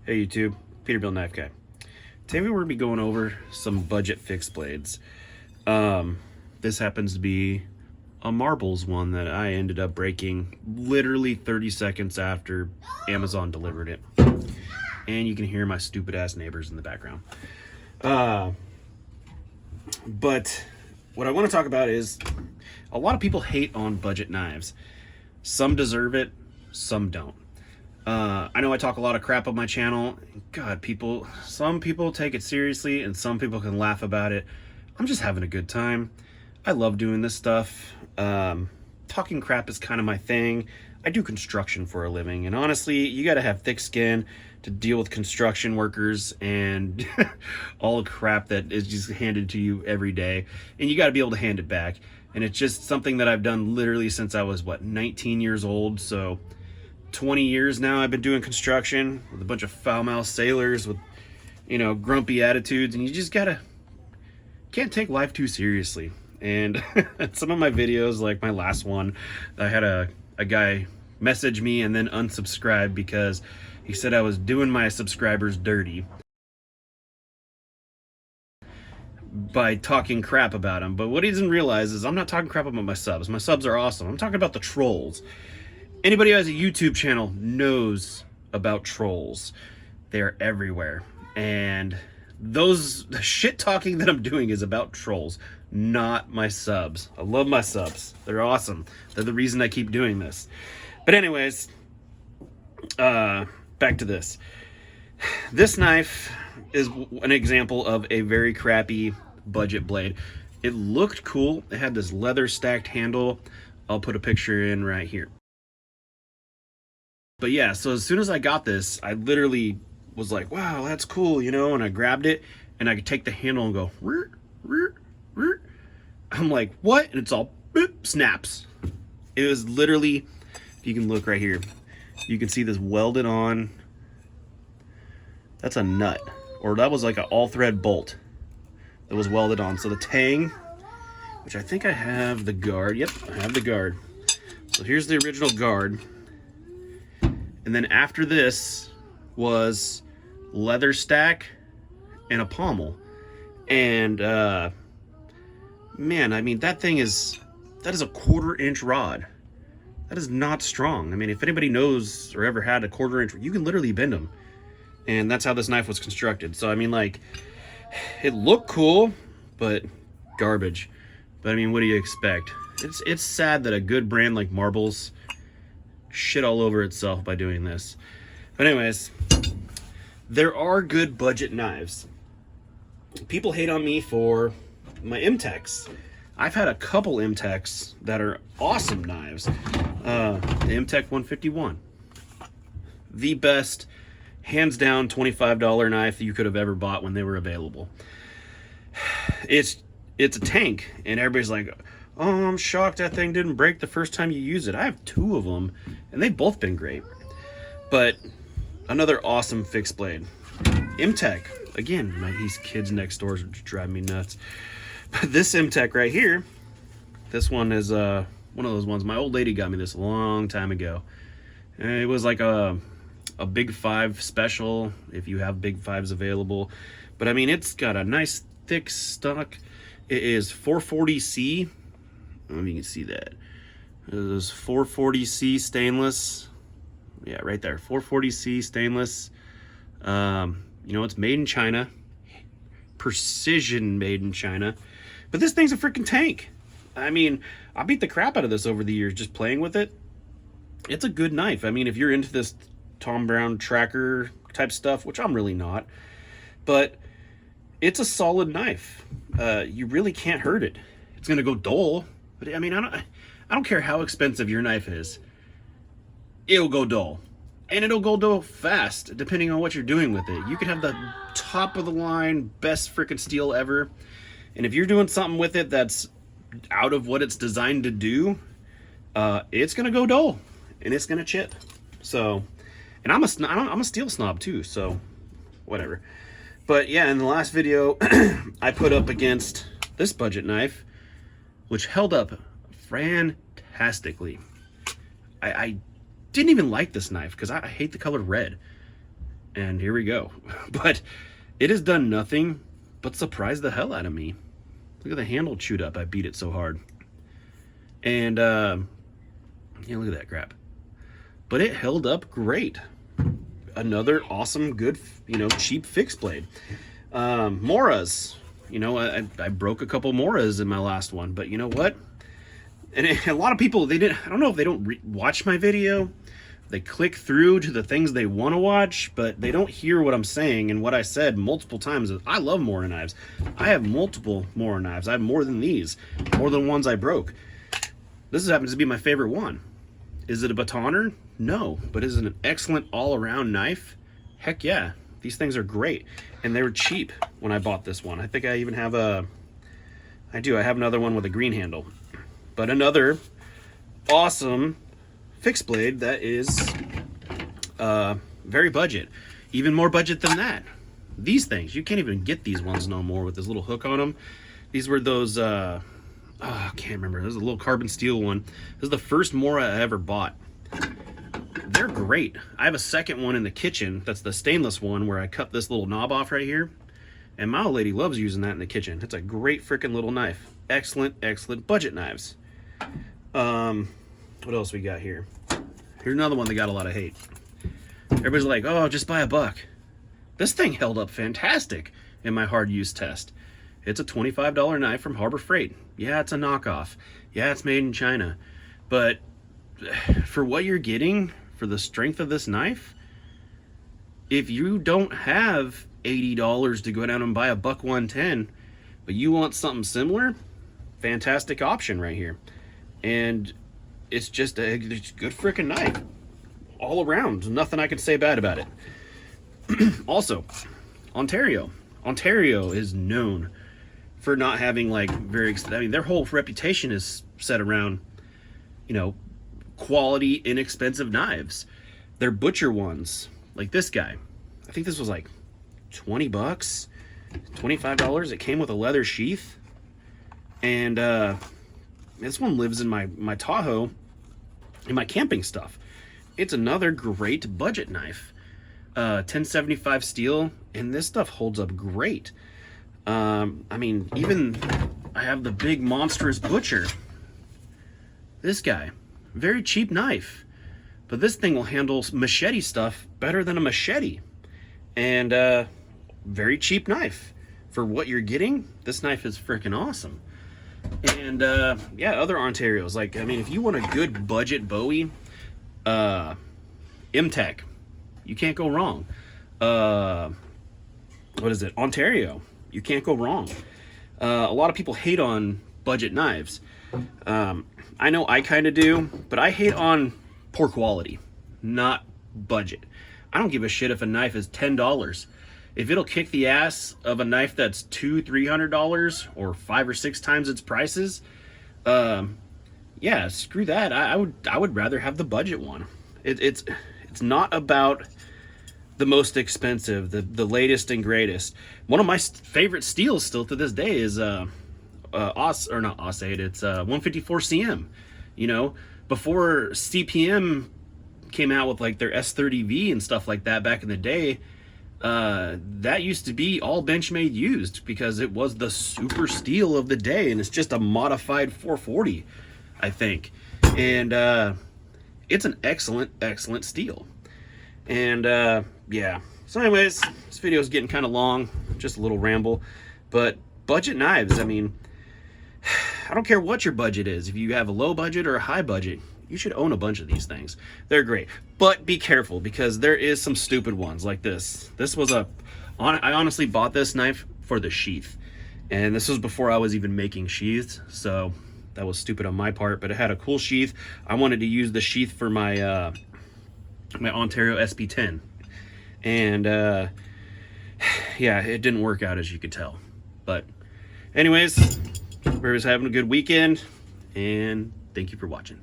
Hey YouTube, Peterbilt Knife Guy. Today we're going to be going over some budget fixed blades. This happens to be a Marbles one that I ended up breaking literally 30 seconds after Amazon delivered it. And you can hear my stupid ass neighbors in the background. But what I want to talk about is a lot of people hate on budget knives. Some deserve it, some don't. I know I talk a lot of crap on my channel. God, some people take it seriously and some people can laugh about it. I'm just having a good time. I love doing this stuff. Talking crap is kind of my thing. I do construction for a living, and honestly, you gotta have thick skin to deal with construction workers and all the crap that is just handed to you every day, and you gotta be able to hand it back. And it's just something that I've done literally since I was, 19 years old, so 20 years now I've been doing construction with a bunch of foul-mouthed sailors with, grumpy attitudes, and you just can't take life too seriously. And some of my videos, like my last one, I had a guy message me and then unsubscribe because he said I was doing my subscribers dirty by talking crap about them. But what he doesn't realize is I'm not talking crap about my subs. My subs are awesome. I'm talking about the trolls. Anybody who has a YouTube channel knows about trolls. They are everywhere. And the shit talking that I'm doing is about trolls, not my subs. I love my subs. They're awesome. They're the reason I keep doing this. But anyways, back to this. This knife is an example of a very crappy budget blade. It looked cool. It had this leather stacked handle. I'll put a picture in right here. But yeah, so as soon as I got this, I literally was like, wow, that's cool, and I grabbed it and I could take the handle and go, rear, rear, rear. I'm like, what? And it's all boop, snaps. It was literally, if you can look right here, you can see this welded on. That's a nut, or that was like an all thread bolt that was welded on. So the tang, which I think I have the guard. Yep, I have the guard. So here's the original guard. And then after this was leather stack and a pommel. And man, I mean, that is a 1/4 inch rod. That is not strong. I mean, if anybody knows or ever had a 1/4 inch, you can literally bend them. And that's how this knife was constructed. So I mean, like, it looked cool, but garbage. But I mean, what do you expect? It's sad that a good brand like Marbles shit all over itself by doing this. But anyways, there are good budget knives. People hate on me for my M-Techs. I've had a couple M-Techs that are awesome knives. The M-Tech 151. The best, hands down, $25 knife you could have ever bought when they were available. It's a tank, and everybody's like, oh, I'm shocked that thing didn't break the first time you use it. I have 2 of them, and they've both been great. But another awesome fixed blade. M-Tech. Again, these kids next door drive me nuts. But this M-Tech right here, this one is one of those ones. My old lady got me this a long time ago. And it was like a Big 5 special, if you have Big 5s available. But I mean, it's got a nice thick stock. It is 440C. I don't know if you can see that. It is 440C stainless. Yeah, right there. 440C stainless. It's made in China. Precision made in China. But this thing's a freaking tank. I mean, I beat the crap out of this over the years just playing with it. It's a good knife. I mean, if you're into this Tom Brown tracker type stuff, which I'm really not, but it's a solid knife. You really can't hurt it. It's gonna go dull. But I mean, I don't care how expensive your knife is. It'll go dull. And it'll go dull fast, depending on what you're doing with it. You could have the top of the line, best freaking steel ever. And if you're doing something with it that's out of what it's designed to do, it's gonna go dull and it's gonna chip. So, and I'm a steel snob too, so whatever. But yeah, in the last video, I put up against this budget knife, which held up fantastically. I didn't even like this knife because I hate the color red. and here we go. But it has done nothing but surprise the hell out of me. Look at the handle chewed up. I beat it so hard. And yeah, look at that crap. But it held up great. Another awesome, good, you know, cheap fixed blade. Moras. You know, I broke a couple Moras in my last one, but you know what? And a lot of people, I don't know if they don't watch my video. They click through to the things they want to watch, but they don't hear what I'm saying. And what I said multiple times is, I love Mora knives. I have multiple Mora knives. I have more than these, more than ones I broke. This happens to be my favorite one. Is it a batoner? No, but is it an excellent all-around knife? Heck yeah. These things are great. And they were cheap when I bought this one. I think I even have I have another one with a green handle. But another awesome fixed blade that is very budget. Even more budget than that. These things, you can't even get these ones no more with this little hook on them. These were those, I can't remember. This is a little carbon steel one. This is the first Mora I ever bought. They're great. I have a second one in the kitchen. That's the stainless one where I cut this little knob off right here. And my old lady loves using that in the kitchen. It's a great freaking little knife. Excellent, excellent budget knives. What else we got here? Here's another one that got a lot of hate. Everybody's like, oh, just buy a buck. This thing held up fantastic in my hard use test. It's a $25 knife from Harbor Freight. Yeah, it's a knockoff. Yeah, it's made in China. But for what you're getting, for the strength of this knife, if you don't have $80 to go down and buy a buck 110, but you want something similar, fantastic option right here. And it's just a good freaking knife all around. There's nothing I can say bad about it. Also, Ontario is known for not having like their whole reputation is set around, you know, quality, inexpensive knives. Their butcher ones, like this guy, I think this was like 20 bucks, $25. It came with a leather sheath. And this one lives in my Tahoe, in my camping stuff. It's another great budget knife. 1075 steel, and this stuff holds up great. I mean, even I have the big monstrous butcher. This guy, very cheap knife, but this thing will handle machete stuff better than a machete. And very cheap knife for what you're getting. This knife is freaking awesome. And yeah, other Ontarios, like, I mean, if you want a good budget Bowie, M-Tech, you can't go wrong. What is it? Ontario, you can't go wrong. A lot of people hate on budget knives. I know I kind of do, but I hate on poor quality, not budget. I don't give a shit if a knife is $10. If it'll kick the ass of a knife that's $200-$300 or 5 or 6 times its prices, yeah, screw that. I would rather have the budget one. It's not about the most expensive, the latest and greatest. One of my favorite steels still to this day is not Aus-8, it's 154 CM. You know, before CPM came out with like their S30V and stuff like that back in the day, that used to be all Benchmade used because it was the super steel of the day, and it's just a modified 440, I think. And it's an excellent steel. And yeah, so anyways, this video is getting kind of long, just a little ramble. But budget knives, I mean, I don't care what your budget is. If you have a low budget or a high budget, you should own a bunch of these things. They're great, but be careful because there is some stupid ones like this. This was I honestly bought this knife for the sheath, and this was before I was even making sheaths, so that was stupid on my part, but it had a cool sheath. I wanted to use the sheath for my my Ontario SP10, and yeah, it didn't work out, as you could tell. But anyways, everybody's having a good weekend, and thank you for watching.